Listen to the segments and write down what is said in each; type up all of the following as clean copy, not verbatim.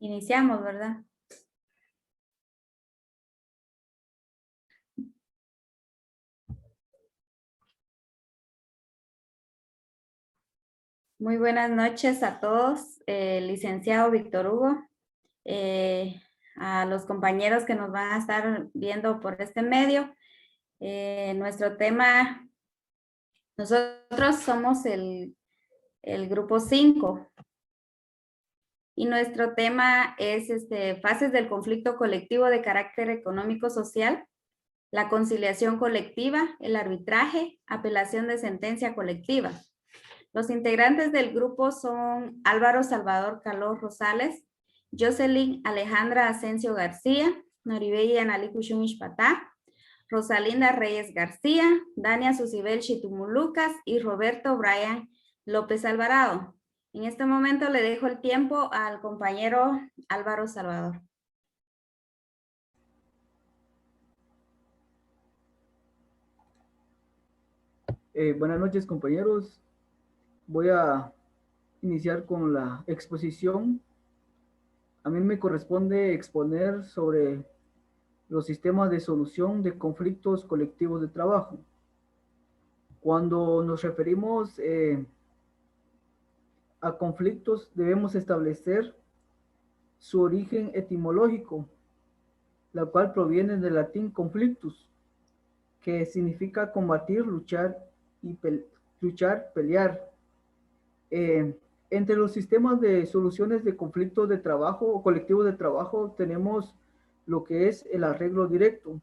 Iniciamos, ¿verdad? Muy buenas noches a todos, licenciado Víctor Hugo, a los compañeros que nos van a estar viendo por este medio. Nuestro tema, nosotros somos el grupo 5 y nuestro tema es fases del conflicto colectivo de carácter económico-social, la conciliación colectiva, el arbitraje, apelación de sentencia colectiva. Los integrantes del grupo son Álvaro Salvador Caló Rosales, Jocelyn Alejandra Asensio García, Noribey Analí Cushun Ishpatá, Rosalinda Reyes García, Dania Susibel Chitumulucas y Roberto Brian López Alvarado. En este momento le dejo el tiempo al compañero Álvaro Salvador. Buenas noches, compañeros. Voy a iniciar con la exposición. A mí me corresponde exponer sobre los sistemas de solución de conflictos colectivos de trabajo. Cuando nos referimos a conflictos, debemos establecer su origen etimológico, la cual proviene del latín conflictus, que significa combatir, luchar y pelear. Entre los sistemas de soluciones de conflictos de trabajo o colectivos de trabajo tenemos lo que es el arreglo directo.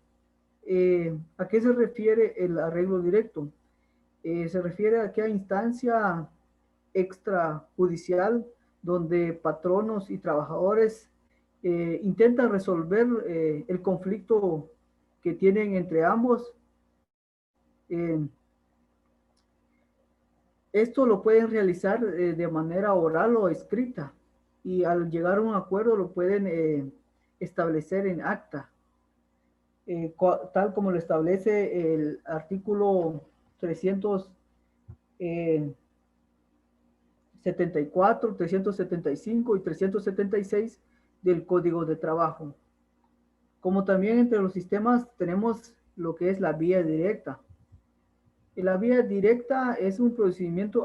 ¿A qué se refiere el arreglo directo? Se refiere a aquella instancia extrajudicial donde patronos y trabajadores intentan resolver el conflicto que tienen entre ambos. Esto lo pueden realizar de manera oral o escrita y al llegar a un acuerdo lo pueden establecer en acta, tal como lo establece el artículo 374, 375 y 376 del Código de Trabajo. Como también entre los sistemas tenemos lo que es la vía directa. La vía directa es un procedimiento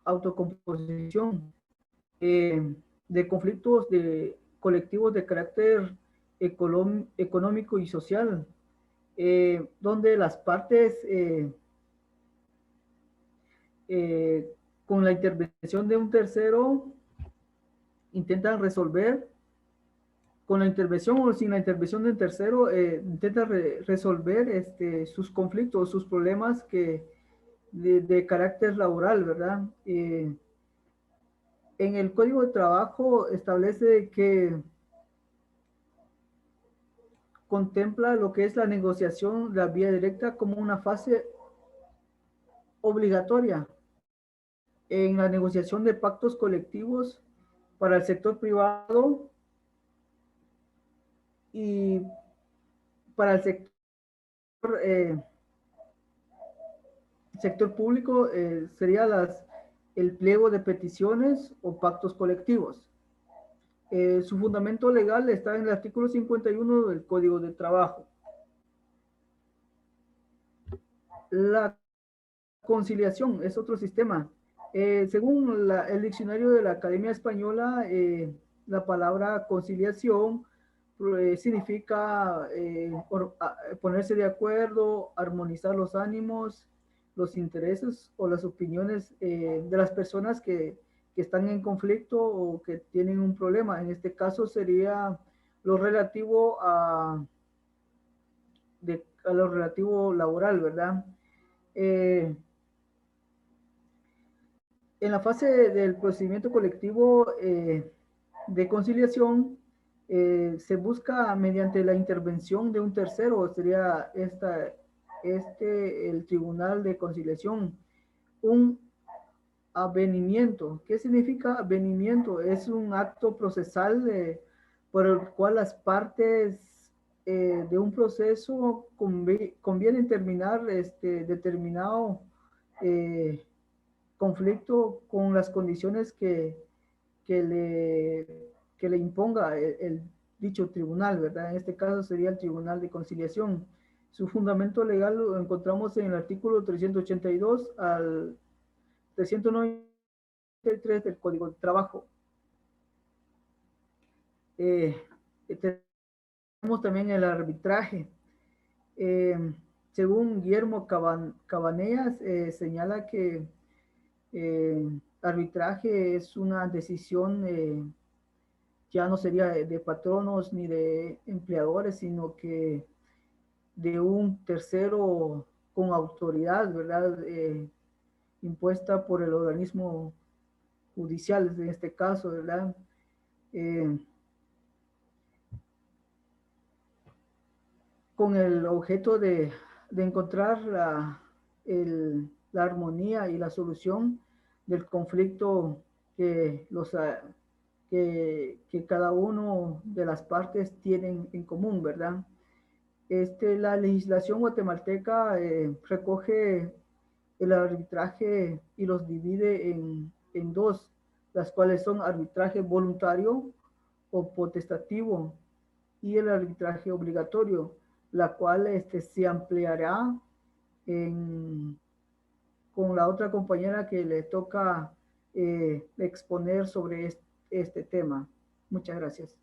autocomposición de conflictos colectivos de carácter económico y social, donde las partes con la intervención de un tercero intentan resolver, con la intervención o sin la intervención de un tercero, intentan resolver sus conflictos, sus problemas de carácter laboral, ¿verdad? En el Código de Trabajo establece que contempla lo que es la negociación, la vía directa, como una fase obligatoria en la negociación de pactos colectivos para el sector privado y para el sector público sería el pliego de peticiones o pactos colectivos. Su fundamento legal está en el artículo 51 del Código de Trabajo. La conciliación es otro sistema. Según el diccionario de la Academia Española, la palabra conciliación significa ponerse de acuerdo, armonizar los ánimos, los intereses o las opiniones de las personas que están en conflicto o que tienen un problema. En este caso sería lo relativo a lo relativo laboral, ¿verdad? En la fase del procedimiento colectivo de conciliación, se busca mediante la intervención de un tercero, sería el Tribunal de Conciliación, un avenimiento. ¿Qué significa avenimiento? Es un acto procesal por el cual las partes de un proceso convienen terminar determinado conflicto con las condiciones que que le imponga dicho tribunal, ¿verdad? En este caso sería el Tribunal de Conciliación. Su fundamento legal lo encontramos en el artículo 382 al 393 del Código de Trabajo. Tenemos también el arbitraje. Según Guillermo Cabanellas, señala que arbitraje es una decisión, ya no sería de patronos ni de empleadores, sino que de un tercero con autoridad, ¿verdad? Impuesta por el organismo judicial, en este caso, ¿verdad? Con el objeto de encontrar la armonía y la solución del conflicto que, que cada uno de las partes tienen en común, ¿verdad? La legislación guatemalteca recoge el arbitraje y los divide en dos, las cuales son arbitraje voluntario o potestativo y el arbitraje obligatorio, la cual se ampliará con la otra compañera que le toca exponer sobre este tema. Muchas gracias.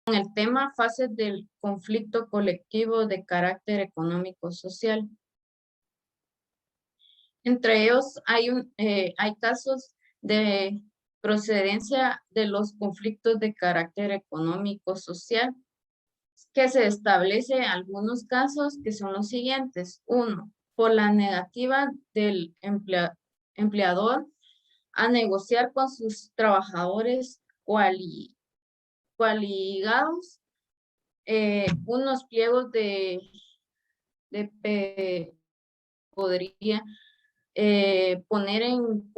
En el tema fases del conflicto colectivo de carácter económico-social. Entre ellos hay casos de procedencia de los conflictos de carácter económico-social, que se establece algunos casos que son los siguientes. Uno, por la negativa del empleador a negociar con sus trabajadores coaligados unos pliegos podría poner en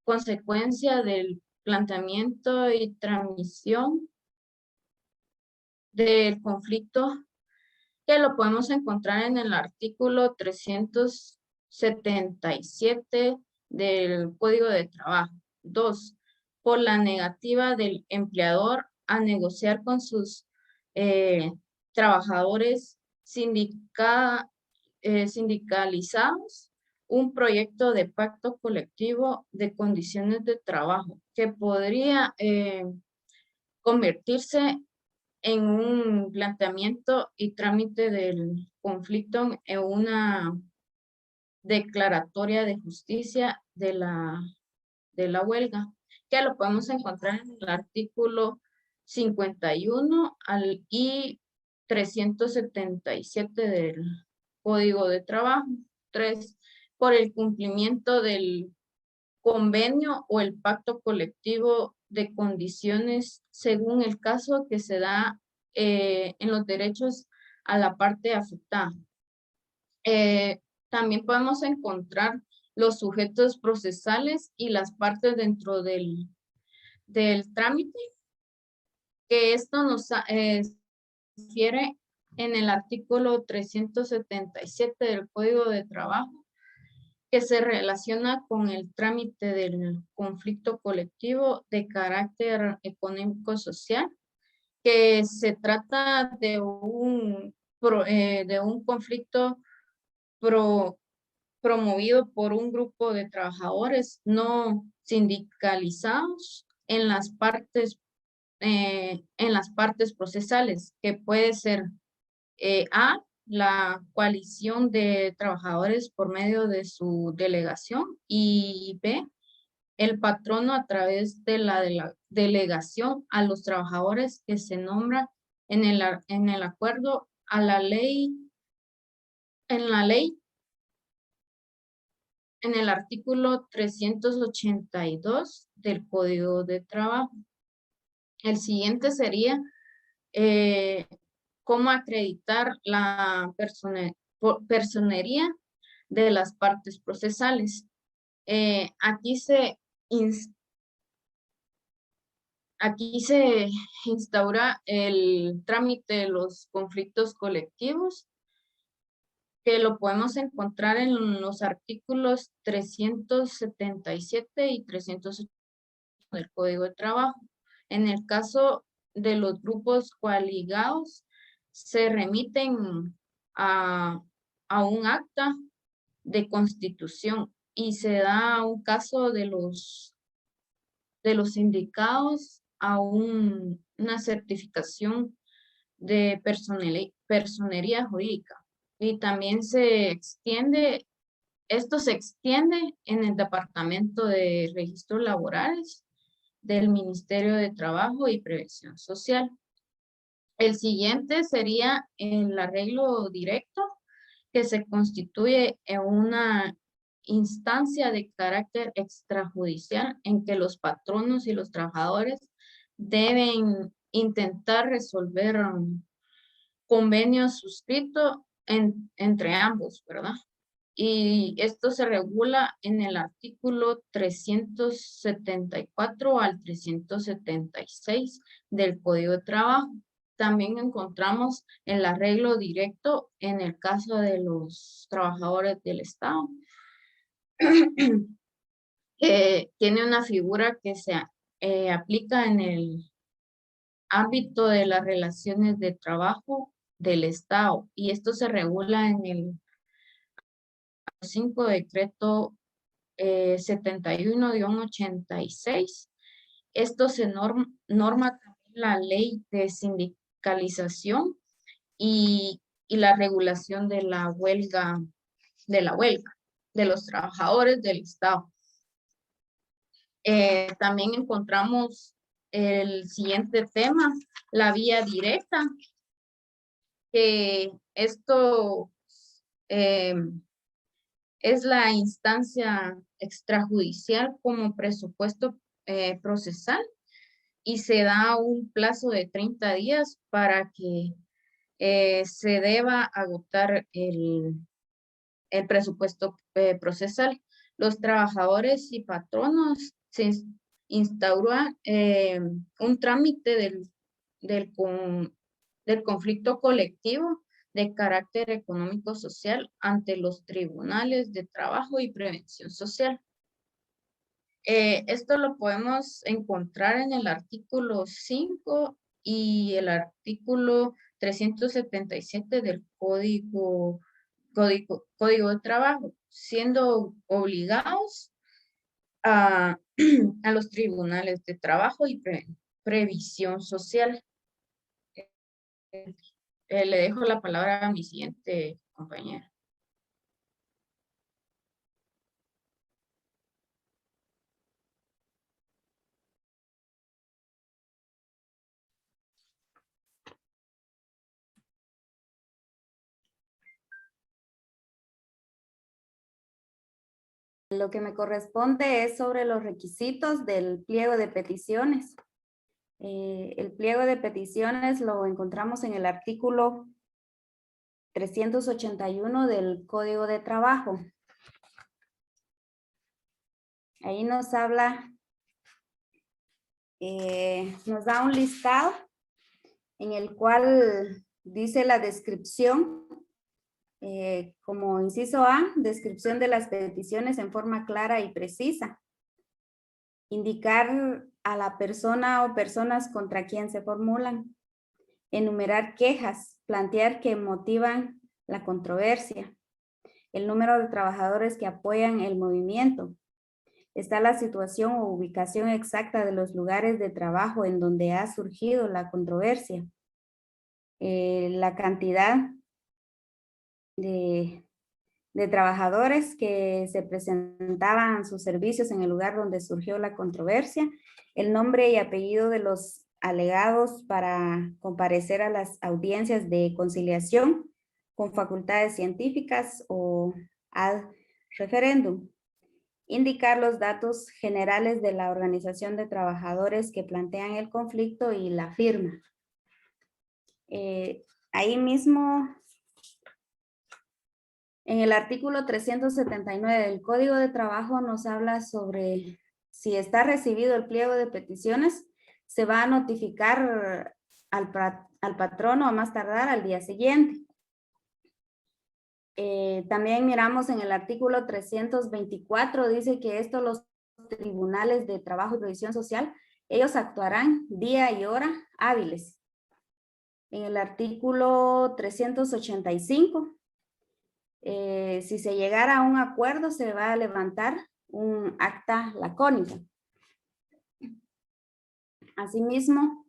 consecuencia del planteamiento y transmisión del conflicto, que lo podemos encontrar en el artículo 377 del Código de Trabajo. 2. Por la negativa del empleador a negociar con sus trabajadores sindicalizados un proyecto de pacto colectivo de condiciones de trabajo que podría convertirse en un planteamiento y trámite del conflicto en una declaratoria de justicia de la huelga, que lo podemos encontrar en el artículo 51 y 377 del Código de Trabajo. 3. Por el cumplimiento del convenio o el pacto colectivo de condiciones según el caso que se da en los derechos a la parte afectada. También podemos encontrar los sujetos procesales y las partes dentro del trámite, que esto nos refiere en el artículo 377 del Código de Trabajo, que se relaciona con el trámite del conflicto colectivo de carácter económico-social, que se trata de un conflicto promovido por un grupo de trabajadores no sindicalizados en las partes procesales, que puede ser A, la coalición de trabajadores por medio de su delegación, y B, el patrono a través de la delegación a los trabajadores que se nombra en el acuerdo a la ley, en en el artículo 382 del Código de Trabajo. El siguiente sería cómo acreditar la personería de las partes procesales. Aquí se instaura el trámite de los conflictos colectivos, que lo podemos encontrar en los artículos 377 y 380 del Código de Trabajo. En el caso de los grupos coaligados, se remiten a un acta de constitución y se da un caso de los sindicados a una certificación de personería jurídica. Y también esto se extiende en el Departamento de Registros Laborales del Ministerio de Trabajo y Previsión Social. El siguiente sería el arreglo directo, que se constituye en una instancia de carácter extrajudicial en que los patronos y los trabajadores deben intentar resolver convenios suscritos entre ambos, ¿verdad? Y esto se regula en el artículo 374 al 376 del Código de Trabajo. También encontramos el arreglo directo en el caso de los trabajadores del Estado. Tiene una figura que se aplica en el ámbito de las relaciones de trabajo del Estado, y esto se regula en el 5 decreto 71-86. Esto se norma también la ley de sindicalización y la regulación de la huelga de los trabajadores del Estado. También encontramos el siguiente tema, la vía directa, que esto es la instancia extrajudicial como presupuesto procesal, y se da un plazo de 30 días para que se deba agotar el presupuesto procesal. Los trabajadores y patronos se instaura un trámite del conflicto colectivo de carácter económico-social ante los tribunales de trabajo y prevención social. Esto lo podemos encontrar en el artículo 5 y el artículo 377 del Código de Trabajo, siendo obligados a los tribunales de trabajo y previsión social. Le dejo la palabra a mi siguiente compañera. Lo que me corresponde es sobre los requisitos del pliego de peticiones. El pliego de peticiones lo encontramos en el artículo 381 del Código de Trabajo. Ahí nos habla, nos da un listado en el cual dice la descripción, como inciso A, descripción de las peticiones en forma clara y precisa. Indicar a la persona o personas contra quien se formulan. Enumerar quejas, plantear que motivan la controversia. El número de trabajadores que apoyan el movimiento. Está la situación o ubicación exacta de los lugares de trabajo en donde ha surgido la controversia. La cantidad de trabajadores que se presentaban sus servicios en el lugar donde surgió la controversia, el nombre y apellido de los alegados para comparecer a las audiencias de conciliación con facultades científicas o ad referéndum. indicar los datos generales de la organización de trabajadores que plantean el conflicto y la firma. Ahí mismo, en el artículo 379 del Código de Trabajo nos habla sobre si está recibido el pliego de peticiones, se va a notificar al patrono a más tardar al día siguiente. También miramos en el artículo 324, dice que esto los tribunales de trabajo y previsión social, ellos actuarán día y hora hábiles. En el artículo 385, si se llegara a un acuerdo, se va a levantar un acta lacónica. Asimismo,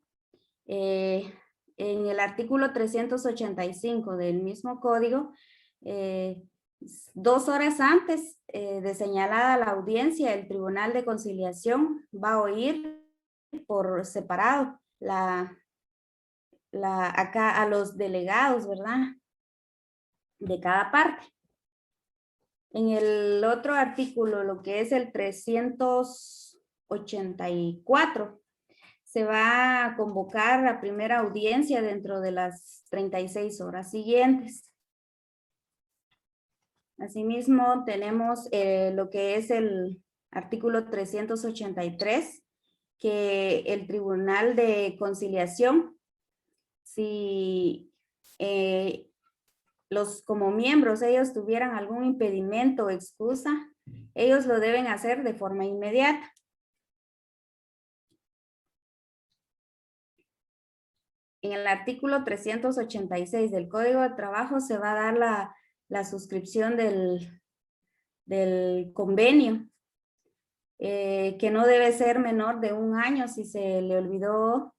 en el artículo 385 del mismo código, 2 horas antes de señalada la audiencia, el Tribunal de Conciliación va a oír por separado acá a los delegados, ¿verdad? De cada parte. En el otro artículo, lo que es el 384, se va a convocar a primera audiencia dentro de las 36 horas siguientes. Asimismo, tenemos lo que es el artículo 383, que el Tribunal de Conciliación, si como miembros ellos tuvieran algún impedimento o excusa, ellos lo deben hacer de forma inmediata. En el artículo 386 del Código de Trabajo se va a dar la suscripción del convenio, que no debe ser menor de 1 año. Si se le olvidó,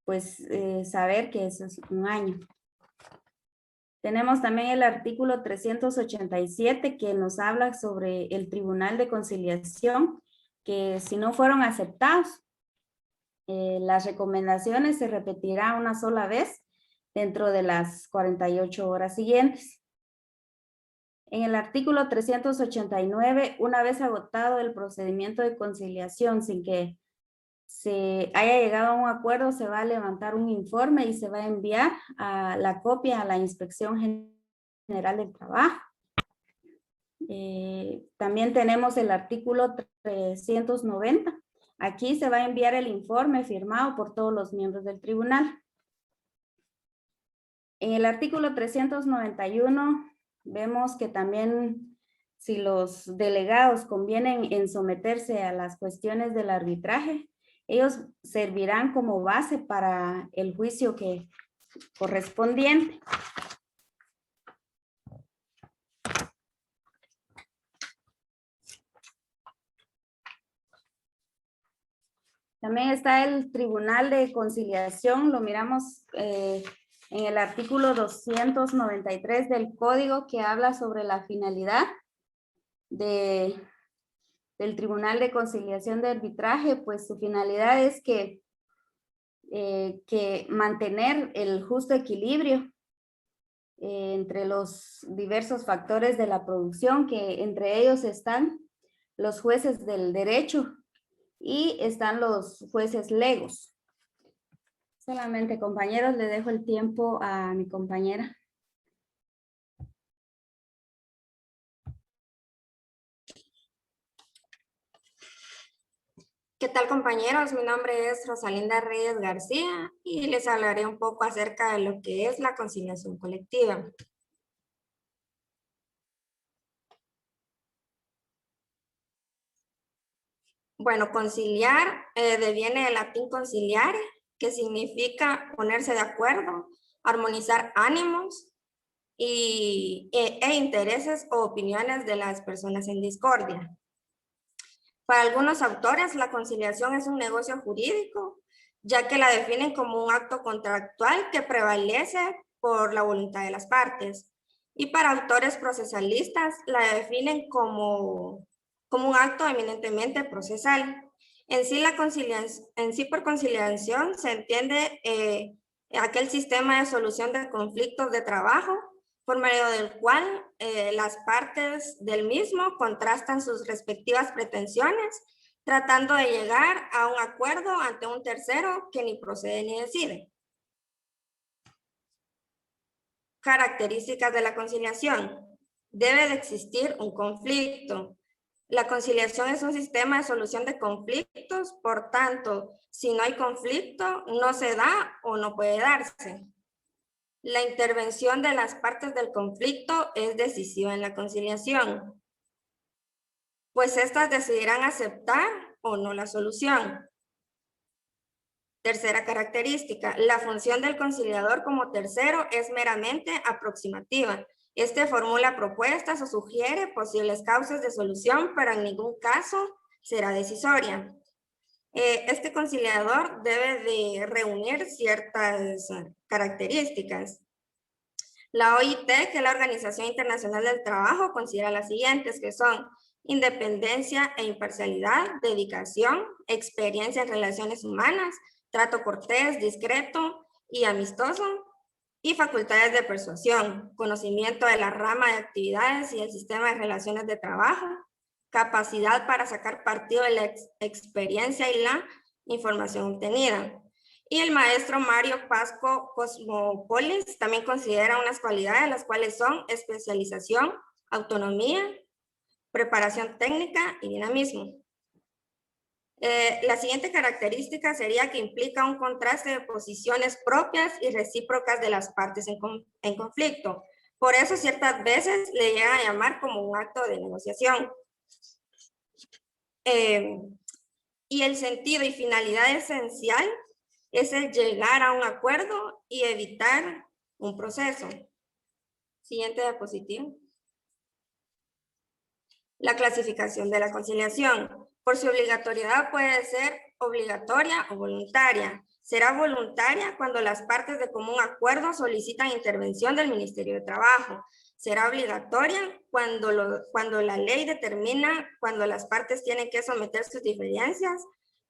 pues saber que eso es 1 año. Tenemos también el artículo 387 que nos habla sobre el Tribunal de Conciliación, que si no fueron aceptados, las recomendaciones se repetirán una sola vez dentro de las 48 horas siguientes. En el artículo 389, una vez agotado el procedimiento de conciliación sin que se haya llegado a un acuerdo, se va a levantar un informe y se va a enviar a la copia a la Inspección General del Trabajo. También tenemos el artículo 390. Aquí se va a enviar el informe firmado por todos los miembros del tribunal. En el artículo 391 vemos que también si los delegados convienen en someterse a las cuestiones del arbitraje, ellos servirán como base para el juicio correspondiente. También está el Tribunal de Conciliación, lo miramos en el artículo 293 del Código, que habla sobre la finalidad del Tribunal de Conciliación de Arbitraje. Pues su finalidad es que mantener el justo equilibrio entre los diversos factores de la producción, que entre ellos están los jueces del derecho y están los jueces legos. Solamente, compañeros, le dejo el tiempo a mi compañera. ¿Qué tal, compañeros? Mi nombre es Rosalinda Reyes García y les hablaré un poco acerca de lo que es la conciliación colectiva. Bueno, conciliar deviene del latín conciliare, que significa ponerse de acuerdo, armonizar ánimos e intereses o opiniones de las personas en discordia. Para algunos autores, la conciliación es un negocio jurídico, ya que la definen como un acto contractual que prevalece por la voluntad de las partes. Y para autores procesalistas, la definen como un acto eminentemente procesal. En sí por conciliación se entiende aquel sistema de solución de conflictos de trabajo por medio del cual las partes del mismo contrastan sus respectivas pretensiones, tratando de llegar a un acuerdo ante un tercero que ni procede ni decide. Características de la conciliación. Debe de existir un conflicto. La conciliación es un sistema de solución de conflictos, por tanto, si no hay conflicto, no se da o no puede darse. La intervención de las partes del conflicto es decisiva en la conciliación, pues éstas decidirán aceptar o no la solución. Tercera característica, la función del conciliador como tercero es meramente aproximativa. Este formula propuestas o sugiere posibles causas de solución, pero en ningún caso será decisoria. Este conciliador debe de reunir ciertas características. La OIT, que es la Organización Internacional del Trabajo, considera las siguientes, que son independencia e imparcialidad, dedicación, experiencia en relaciones humanas, trato cortés, discreto y amistoso, y facultades de persuasión, conocimiento de la rama de actividades y el sistema de relaciones de trabajo, capacidad para sacar partido de la experiencia y la información obtenida. Y el maestro Mario Pasco Cosmopolis también considera unas cualidades, las cuales son especialización, autonomía, preparación técnica y dinamismo. La siguiente característica sería que implica un contraste de posiciones propias y recíprocas de las partes en conflicto. Por eso ciertas veces le llegan a llamar como un acto de negociación. Y el sentido y finalidad esencial es el llegar a un acuerdo y evitar un proceso. Siguiente diapositiva. La clasificación de la conciliación. Por su obligatoriedad puede ser obligatoria o voluntaria. Será voluntaria cuando las partes de común acuerdo solicitan intervención del Ministerio de Trabajo. Será obligatoria cuando la ley determina cuando las partes tienen que someter sus diferencias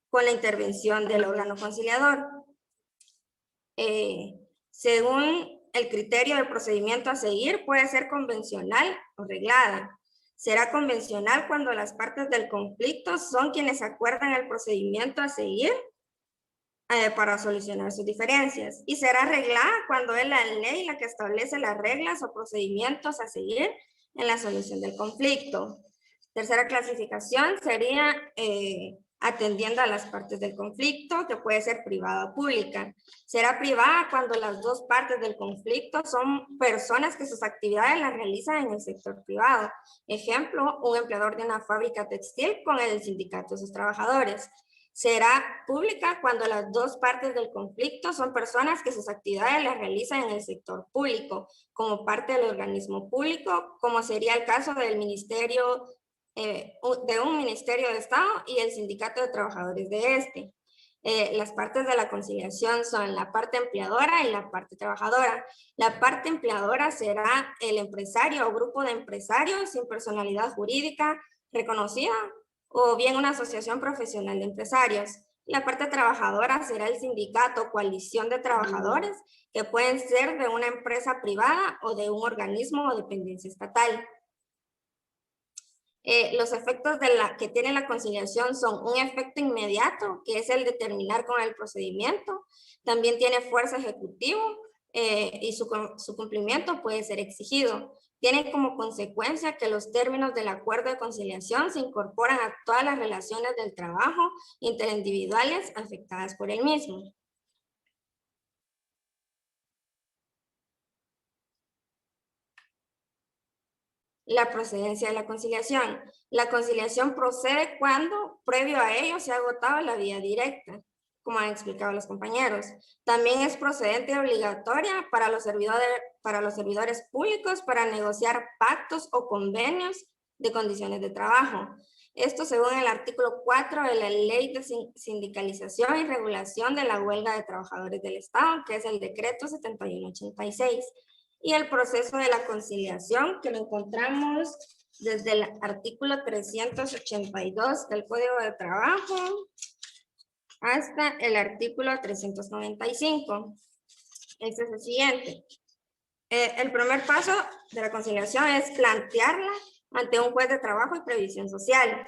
con la intervención del órgano conciliador. Según el criterio de procedimiento a seguir, puede ser convencional o reglada. Será convencional cuando las partes del conflicto son quienes acuerdan el procedimiento a seguir para solucionar sus diferencias. Y será reglada cuando es la ley la que establece las reglas o procedimientos a seguir en la solución del conflicto. Tercera clasificación sería atendiendo a las partes del conflicto, que puede ser privada o pública. Será privada cuando las dos partes del conflicto son personas que sus actividades las realizan en el sector privado. Ejemplo, un empleador de una fábrica textil con el sindicato de sus trabajadores. Será pública cuando las dos partes del conflicto son personas que sus actividades las realizan en el sector público, como parte del organismo público, como sería el caso del ministerio de un ministerio de Estado y el sindicato de trabajadores de este. Las partes de la conciliación son la parte empleadora y la parte trabajadora. La parte empleadora será el empresario o grupo de empresarios sin personalidad jurídica reconocida o bien una asociación profesional de empresarios. La parte trabajadora será el sindicato o coalición de trabajadores que pueden ser de una empresa privada o de un organismo o dependencia estatal. Los efectos que tiene la conciliación son un efecto inmediato, que es el de terminar con el procedimiento. También tiene fuerza ejecutiva y su cumplimiento puede ser exigido. Tiene como consecuencia que los términos del acuerdo de conciliación se incorporan a todas las relaciones del trabajo interindividuales afectadas por el mismo. La procedencia de la conciliación. La conciliación procede cuando, previo a ello, se ha agotado la vía directa, como han explicado los compañeros. También es procedente y obligatoria para los servidores públicos para negociar pactos o convenios de condiciones de trabajo. Esto según el artículo 4 de la Ley de Sindicalización y Regulación de la Huelga de Trabajadores del Estado, que es el decreto 7186. Y el proceso de la conciliación, que lo encontramos desde el artículo 382 del Código de Trabajo hasta el artículo 395. Este es el siguiente. El primer paso de la conciliación es plantearla ante un juez de trabajo y previsión social.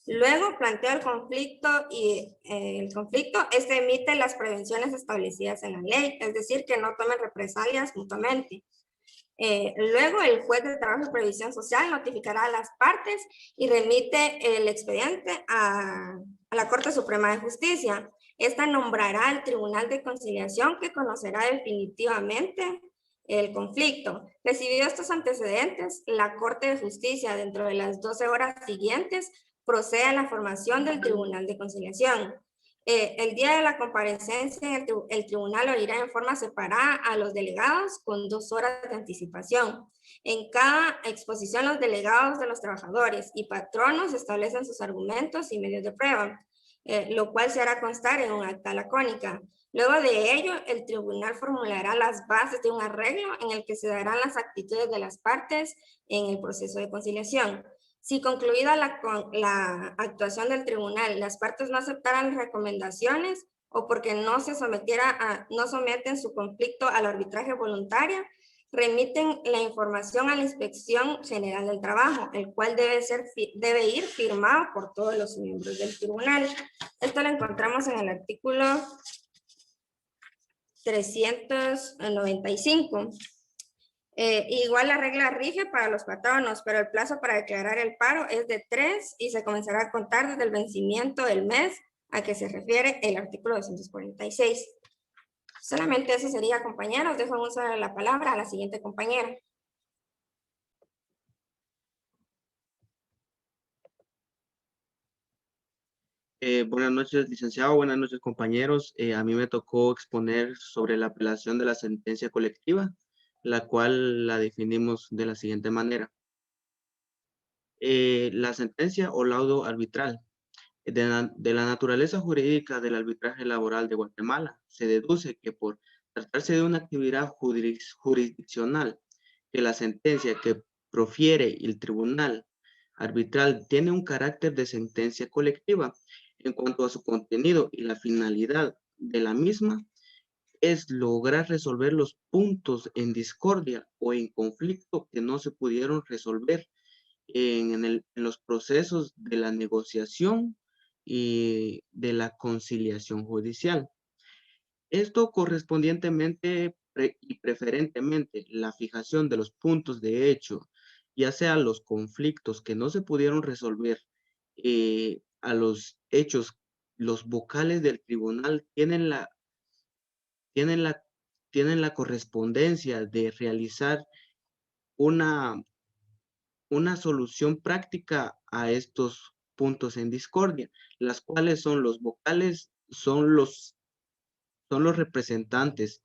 Luego plantea el conflicto y este emite las prevenciones establecidas en la ley, es decir, que no tomen represalias mutuamente. Luego el juez de trabajo y previsión social notificará a las partes y remite el expediente a la Corte Suprema de Justicia. Esta nombrará al Tribunal de Conciliación que conocerá definitivamente el conflicto. Recibidos estos antecedentes, la Corte de Justicia dentro de las 12 horas siguientes procede a la formación del Tribunal de Conciliación. El día de la comparecencia, el tribunal oirá en forma separada a los delegados con 2 horas de anticipación. En cada exposición, los delegados de los trabajadores y patronos establecen sus argumentos y medios de prueba, lo cual se hará constar en un acta lacónica. Luego de ello, el tribunal formulará las bases de un arreglo en el que se darán las actitudes de las partes en el proceso de conciliación. Si concluida la actuación del tribunal, las partes no aceptaran recomendaciones o porque no someten su conflicto al arbitraje voluntario, remiten la información a la Inspección General del Trabajo, el cual debe ir firmado por todos los miembros del tribunal. Esto lo encontramos en el artículo 395. Igual la regla rige para los patronos, pero el plazo para declarar el paro es de 3 y se comenzará a contar desde el vencimiento del mes a que se refiere el artículo 246. Solamente eso sería, compañeros. Dejo uso de la palabra a la siguiente compañera. Buenas noches, licenciado. Buenas noches, compañeros. A mí me tocó exponer sobre la apelación de la sentencia colectiva, la cual la definimos de la siguiente manera. La sentencia o laudo arbitral. De la naturaleza jurídica del arbitraje laboral de Guatemala, se deduce que por tratarse de una actividad jurisdiccional, que la sentencia que profiere el tribunal arbitral tiene un carácter de sentencia colectiva en cuanto a su contenido y la finalidad de la misma es lograr resolver los puntos en discordia o en conflicto que no se pudieron resolver en los procesos de la negociación y de la conciliación judicial. Esto correspondientemente y preferentemente la fijación de los puntos de hecho, ya sea los conflictos que no se pudieron resolver a los hechos, los vocales del tribunal tienen la correspondencia de realizar una solución práctica a estos puntos en discordia, las cuales son los vocales, son los representantes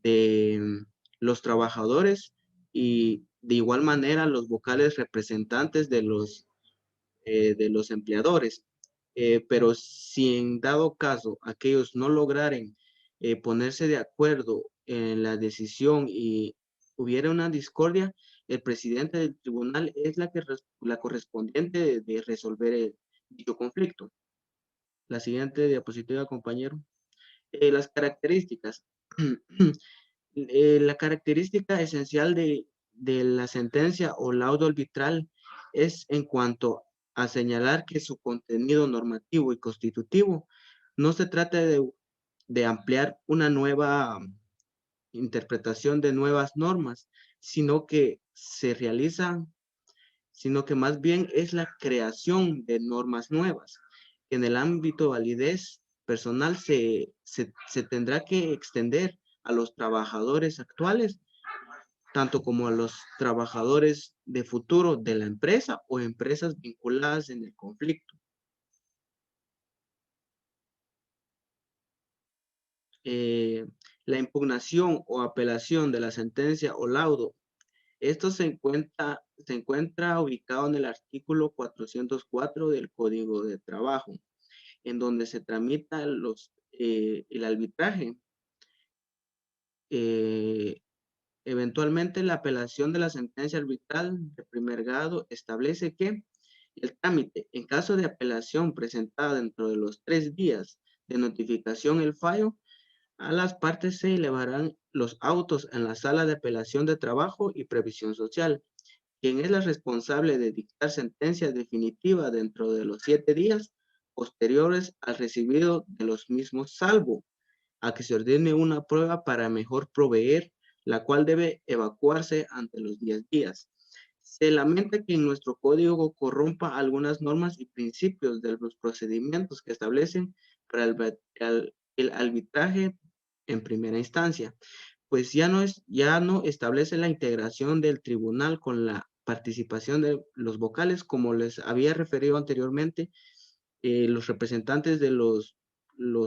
de los trabajadores y de igual manera los vocales representantes de los empleadores. Pero si en dado caso aquellos no lograren ponerse de acuerdo en la decisión y hubiera una discordia, el presidente del tribunal es la correspondiente de resolver dicho conflicto. La siguiente diapositiva, compañero. Las características. La característica esencial de la sentencia o laudo arbitral es en cuanto a señalar que su contenido normativo y constitutivo no se trata de ampliar una nueva interpretación de nuevas normas, sino que más bien es la creación de normas nuevas. En el ámbito de validez personal se tendrá que extender a los trabajadores actuales, tanto como a los trabajadores de futuro de la empresa o empresas vinculadas en el conflicto. La impugnación o apelación de la sentencia o laudo. Esto se encuentra ubicado en el artículo 404 del Código de Trabajo, en donde se tramita el arbitraje. Eventualmente, la apelación de la sentencia arbitral de primer grado establece que el trámite, en caso de apelación presentada dentro de los 3 días de notificación del fallo, A las partes se elevarán los autos en la sala de apelación de trabajo y previsión social, quien es la responsable de dictar sentencia definitiva dentro de los 7 días posteriores al recibido de los mismos, salvo a que se ordene una prueba para mejor proveer, la cual debe evacuarse ante los 10 días. Se lamenta que en nuestro código corrompa algunas normas y principios de los procedimientos que establecen para el arbitraje en primera instancia, pues ya no establece la integración del tribunal con la participación de los vocales, como les había referido anteriormente. Los representantes de los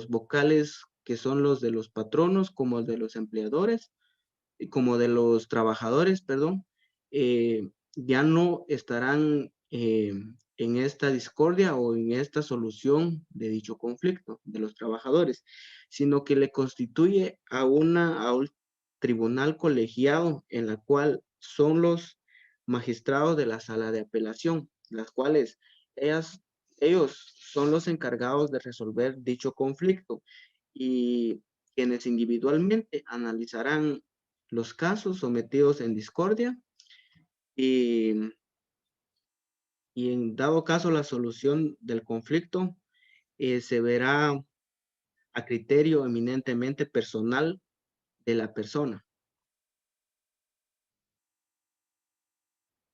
vocales, que son los de los patronos, como de los empleadores, como de los trabajadores, perdón, ya no estarán en esta discordia o en esta solución de dicho conflicto de los trabajadores, sino que le constituye a un tribunal colegiado en la cual son los magistrados de la sala de apelación, las cuales ellos son los encargados de resolver dicho conflicto y quienes individualmente analizarán los casos sometidos en discordia y, y en dado caso la solución del conflicto se verá a criterio eminentemente personal de la persona.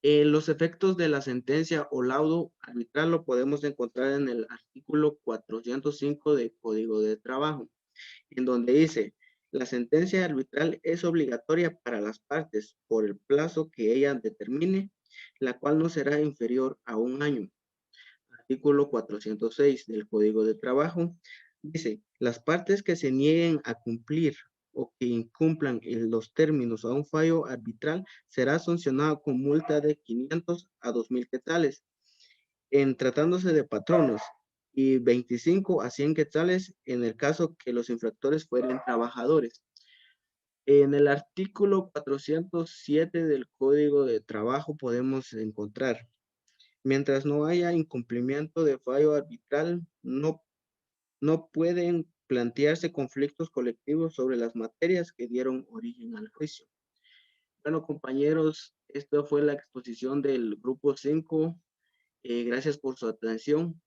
Los efectos de la sentencia o laudo arbitral lo podemos encontrar en el artículo 405 del Código de Trabajo, en donde dice: la sentencia arbitral es obligatoria para las partes por el plazo que ella determine, la cual no será inferior a 1 año. Artículo 406 del Código de Trabajo dice: las partes que se nieguen a cumplir o que incumplan en los términos a un fallo arbitral será sancionado con multa de 500 a 2,000 quetzales en tratándose de patronos y 25 a 100 quetzales en el caso que los infractores fueran trabajadores. En el artículo 407 del Código de Trabajo podemos encontrar: mientras no haya incumplimiento de fallo arbitral, no pueden plantearse conflictos colectivos sobre las materias que dieron origen al juicio. Bueno, compañeros, esta fue la exposición del grupo 5. Gracias por su atención.